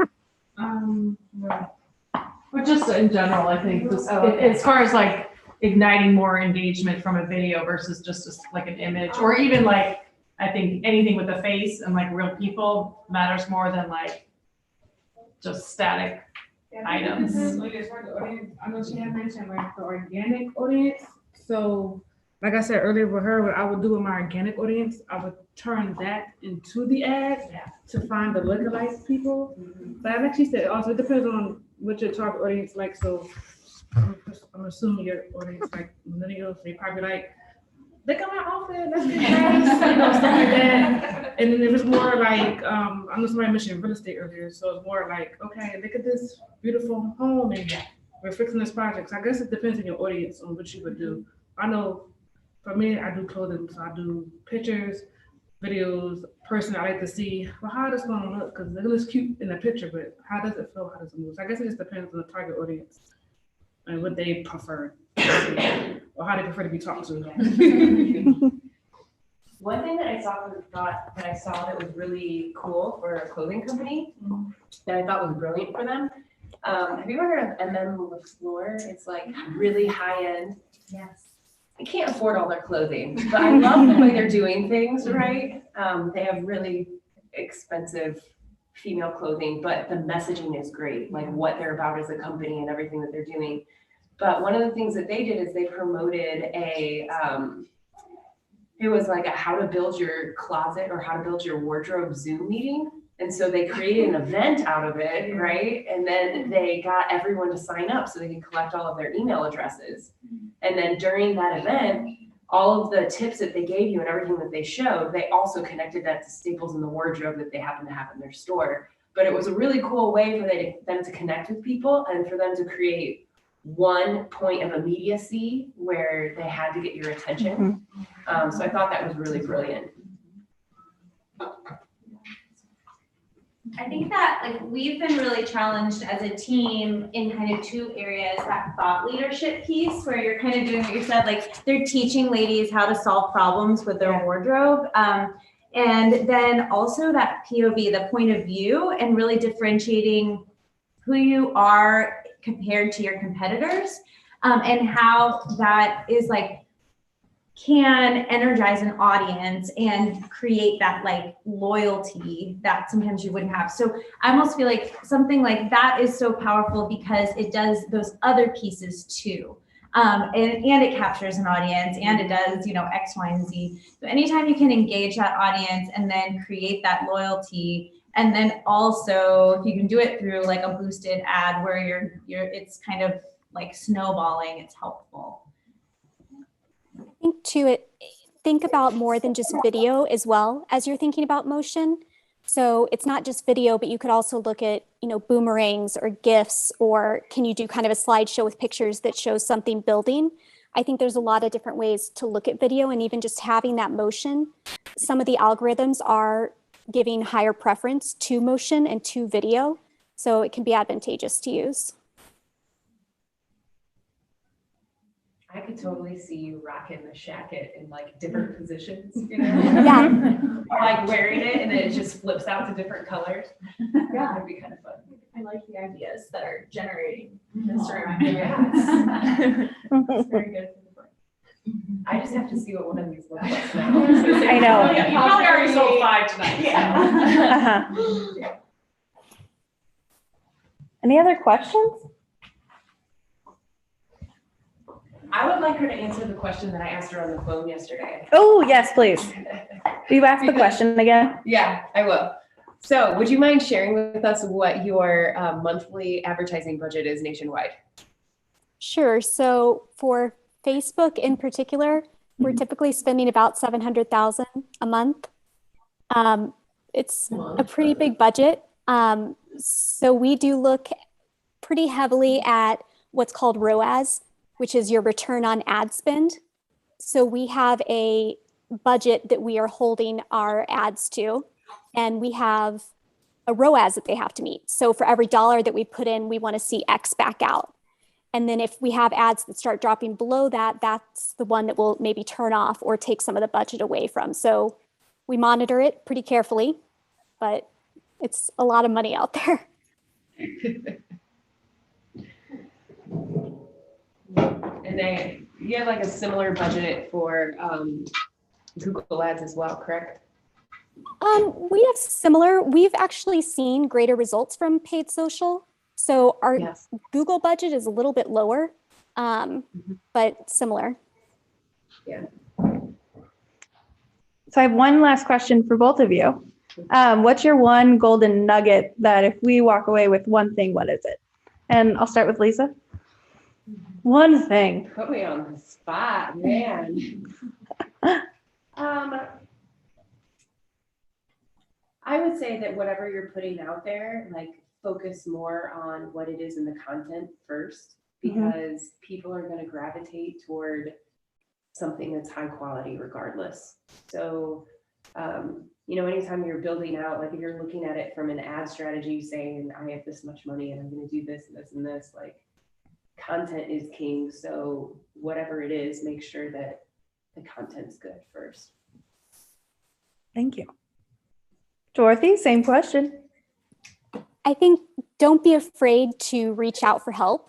But just in general, I think this, as far as like igniting more engagement from a video versus just like an image, or even like, I think anything with a face and like real people matters more than like just static items. Like as far as the audience, I know she had mentioned like the organic audience. So like I said earlier with her, what I would do with my organic audience, I would turn that into the ad to find the lookalike people. But I actually said also it depends on what your target audience like. So I'm assuming your audience like millennials, they probably like, look at my outfit, let's get dressed, stuff like that. And then it was more like, I know somebody mentioned real estate earlier, so it's more like, okay, look at this beautiful home and we're fixing this project. So I guess it depends on your audience on what you would do. I know for me, I do clothing, so I do pictures, videos. Personally, I like to see, well, how does one look? Because it looks cute in the picture, but how does it feel? How does it move? So I guess it just depends on the target audience and what they prefer, or how they prefer to be talked to. One thing that I saw that was really cool for a clothing company that I thought was brilliant for them. Have you ever heard of MM LaFleur? It's like really high end. Yes. I can't afford all their clothing, but I love the way they're doing things, right? They have really expensive female clothing, but the messaging is great, like what they're about as a company and everything that they're doing. But one of the things that they did is they promoted it was like a how to build your closet or how to build your wardrobe Zoom meeting. And so they created an event out of it, right? And then they got everyone to sign up so they could collect all of their email addresses. And then during that event, all of the tips that they gave you and everything that they showed, they also connected that to staples in the wardrobe that they happen to have in their store. But it was a really cool way for them to connect with people and for them to create one point of immediacy where they had to get your attention. So I thought that was really brilliant. I think that like we've been really challenged as a team in kind of two areas, that thought leadership piece where you're kind of doing what you said, like they're teaching ladies how to solve problems with their wardrobe. And then also that POV, the point of view, and really differentiating who you are compared to your competitors, and how that is like can energize an audience and create that like loyalty that sometimes you wouldn't have. So I almost feel like something like that is so powerful because it does those other pieces too. And it captures an audience and it does, you know, X, Y, and Z. So anytime you can engage that audience and then create that loyalty, and then also if you can do it through like a boosted ad where it's kind of like snowballing, it's helpful. I think too, think about more than just video as well as you're thinking about motion. So it's not just video, but you could also look at, you know, boomerangs or GIFs, or can you do kind of a slideshow with pictures that shows something building? I think there's a lot of different ways to look at video, and even just having that motion. Some of the algorithms are giving higher preference to motion and to video, so it can be advantageous to use. I could totally see you rocking the shacket in like different positions, you know? Yeah. Like wearing it and then it just flips out to different colors. Yeah, that'd be kind of fun. I like the ideas that are generating Oh, Instagram. yes. It's very good for the brain. I just have to see what one of these looks like now. I know. You probably already sold 5 tonight. Uh-huh. Yeah. Any other questions? I would like her to answer the question that I asked her on the phone yesterday. Oh, yes, please. Will you ask the question again? Yeah, I will. So would you mind sharing with us what your monthly advertising budget is nationwide? Sure. So for Facebook in particular, we're typically spending about $700,000 a month. It's a pretty big budget. So we do look pretty heavily at what's called ROAS, which is your return on ad spend. So we have a budget that we are holding our ads to, and we have a ROAS that they have to meet. So for every dollar that we put in, we want to see X back out. And then if we have ads that start dropping below that, that's the one that will maybe turn off or take some of the budget away from. So we monitor it pretty carefully, but it's a lot of money out there. And you have like a similar budget for Google Ads as well, correct? We have similar. We've actually seen greater results from paid social. So our Google budget is a little bit lower, but similar. Yeah. So I have one last question for both of you. What's your one golden nugget that if we walk away with one thing, what is it? And I'll start with Lisa. One thing. Put me on the spot, man. I would say that whatever you're putting out there, like focus more on what it is in the content first, because people are going to gravitate toward something that's high quality regardless. So, you know, anytime you're building out, like if you're looking at it from an ad strategy saying, I have this much money and I'm going to do this and this and this, like content is king. So whatever it is, make sure that the content's good first. Thank you. Dorothy, same question. I think don't be afraid to reach out for help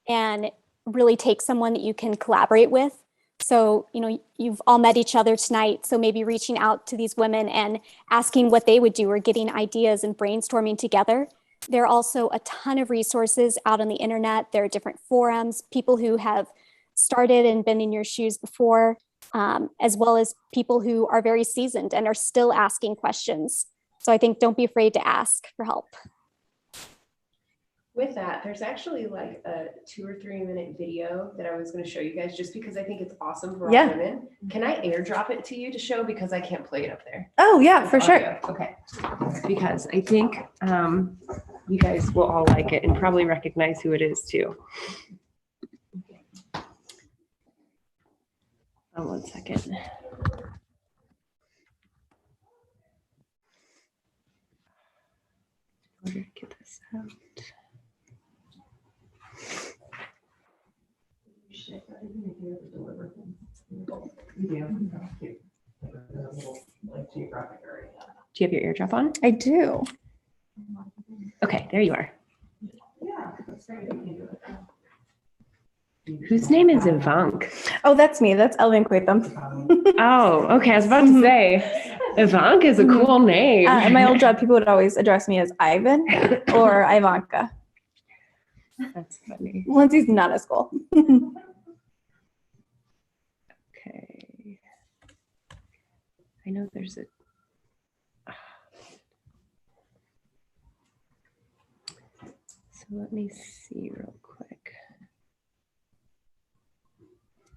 and really take someone that you can collaborate with. So, you know, you've all met each other tonight. So maybe reaching out to these women and asking what they would do or getting ideas and brainstorming together. There are also a ton of resources out on the internet. There are different forums, people who have started and been in your shoes before, as well as people who are very seasoned and are still asking questions. So I think don't be afraid to ask for help. With that, there's actually like a 2 or 3 minute video that I was going to show you guys just because I think it's awesome for all women. Can I airdrop it to you to show, because I can't play it up there? Oh yeah, for sure. Okay. Because I think you guys will all like it and probably recognize who it is too. 1 second. Order to get this out. Do you have your eardrop on? I do. Okay, there you are. Whose name is Ivank? Oh, that's me. That's Elvin Quatham. Oh, okay. I was about to say, Ivank is a cool name. In my old job, people would always address me as Ivan or Ivanka. That's funny. Lindsay's not as cool. Okay. I know there's a. So let me see real quick.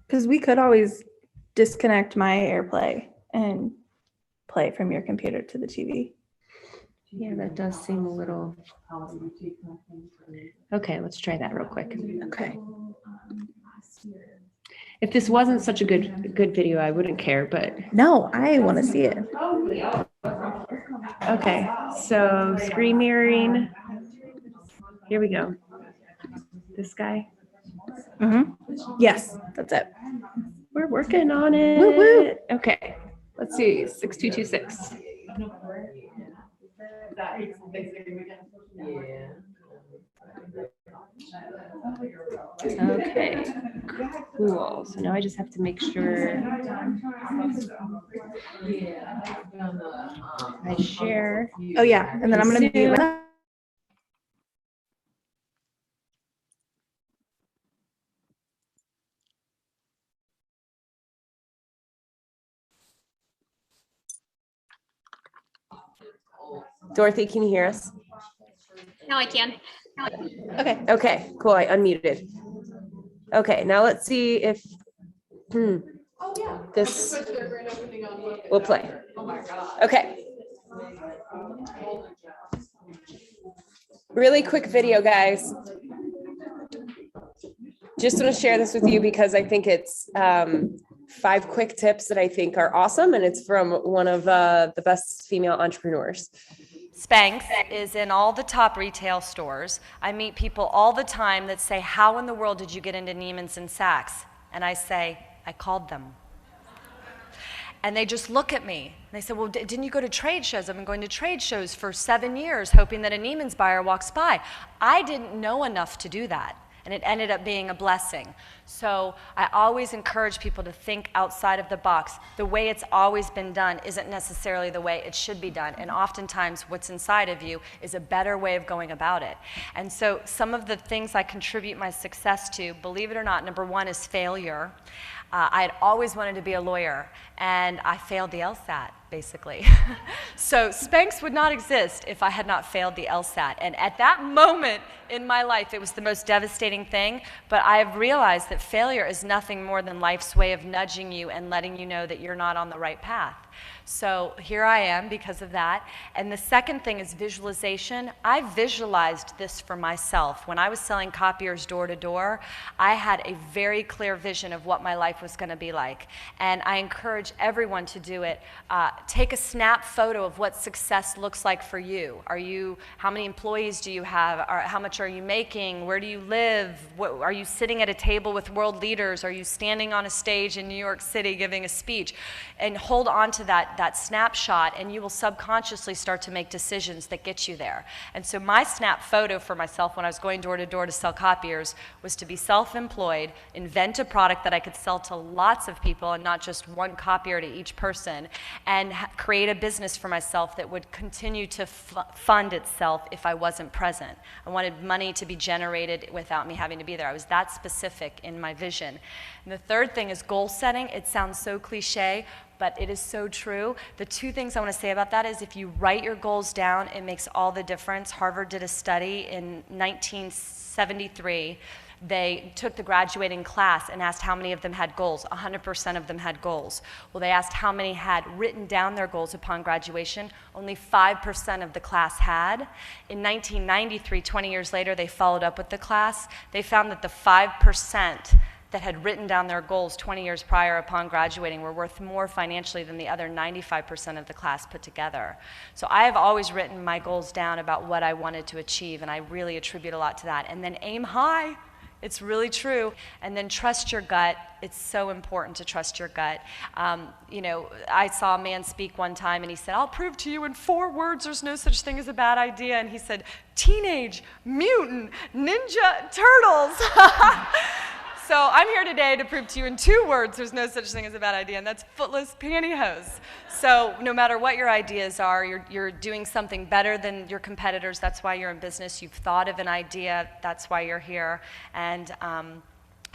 Because we could always disconnect my AirPlay and play from your computer to the TV. Yeah, that does seem a little. Okay, let's try that real quick. Okay. If this wasn't such a good video, I wouldn't care, but. No, I want to see it. Okay, so screen mirroring. Here we go. This guy. Yes, that's it. We're working on it. Woo woo. Okay, let's see, 6226. Okay, cool. So now I just have to make sure I share. Oh yeah, and then I'm gonna be. Dorothy, can you hear us? Now I can. Okay. Okay, cool. I unmuted. Okay, now let's see if this will play. Okay. Really quick video, guys. Just want to share this with you because I think it's 5 quick tips that I think are awesome, and it's from one of the best female entrepreneurs. Spanx is in all the top retail stores. I meet people all the time that say, how in the world did you get into Neiman's and Saks? And I say, I called them. And they just look at me. And they say, well, didn't you go to trade shows? I've been going to trade shows for 7 years, hoping that a Neiman's buyer walks by. I didn't know enough to do that. And it ended up being a blessing. So I always encourage people to think outside of the box. The way it's always been done isn't necessarily the way it should be done. And oftentimes what's inside of you is a better way of going about it. And so some of the things I contribute my success to, believe it or not, number 1 is failure. I had always wanted to be a lawyer, and I failed the LSAT, basically. So Spanx would not exist if I had not failed the LSAT. And at that moment in my life, it was the most devastating thing, but I have realized that failure is nothing more than life's way of nudging you and letting you know that you're not on the right path. So here I am because of that. And the second thing is visualization. I visualized this for myself. When I was selling copiers door to door, I had a very clear vision of what my life was going to be like. And I encourage everyone to do it. Take a snap photo of what success looks like for you. How many employees do you have? How much are you making? Where do you live? Are you sitting at a table with world leaders? Are you standing on a stage in New York City giving a speech? And hold on to that snapshot, and you will subconsciously start to make decisions that get you there. And so my snap photo for myself when I was going door to door to sell copiers was to be self-employed, invent a product that I could sell to lots of people and not just one copier to each person, and create a business for myself that would continue to fund itself if I wasn't present. I wanted money to be generated without me having to be there. I was that specific in my vision. And the third thing is goal setting. It sounds so cliche, but it is so true. The 2 things I want to say about that is if you write your goals down, it makes all the difference. Harvard did a study in 1973. They took the graduating class and asked how many of them had goals. 100% of them had goals. Well, they asked how many had written down their goals upon graduation. Only 5% of the class had. In 1993, 20 years later, they followed up with the class. They found that the 5% that had written down their goals 20 years prior upon graduating were worth more financially than the other 95% of the class put together. So I have always written my goals down about what I wanted to achieve, and I really attribute a lot to that. And then aim high. It's really true. And then trust your gut. It's so important to trust your gut. You know, I saw a man speak one time and he said, I'll prove to you in 4 words there's no such thing as a bad idea. And he said, teenage mutant ninja turtles. So I'm here today to prove to you in 2 words there's no such thing as a bad idea, and that's footless pantyhose. So no matter what your ideas are, you're doing something better than your competitors. That's why you're in business. You've thought of an idea. That's why you're here. And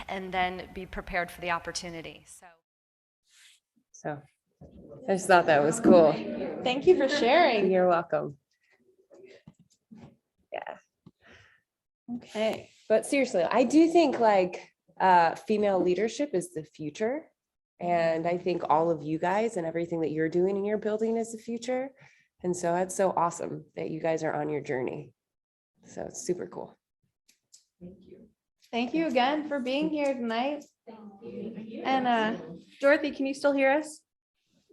then be prepared for the opportunity. So I just thought that was cool. Thank you for sharing. You're welcome. Yeah. Okay. But seriously, I do think like female leadership is the future. And I think all of you guys and everything that you're doing in your building is the future. And so that's so awesome that you guys are on your journey. So it's super cool. Thank you. Thank you again for being here tonight. And Dorothy, can you still hear us?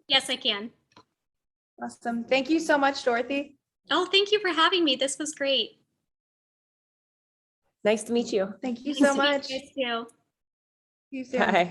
Yes, I can. Awesome. Thank you so much, Dorothy. Oh, thank you for having me. This was great. Nice to meet you. Thank you Nice so to meet much. you guys too. See you soon. Bye.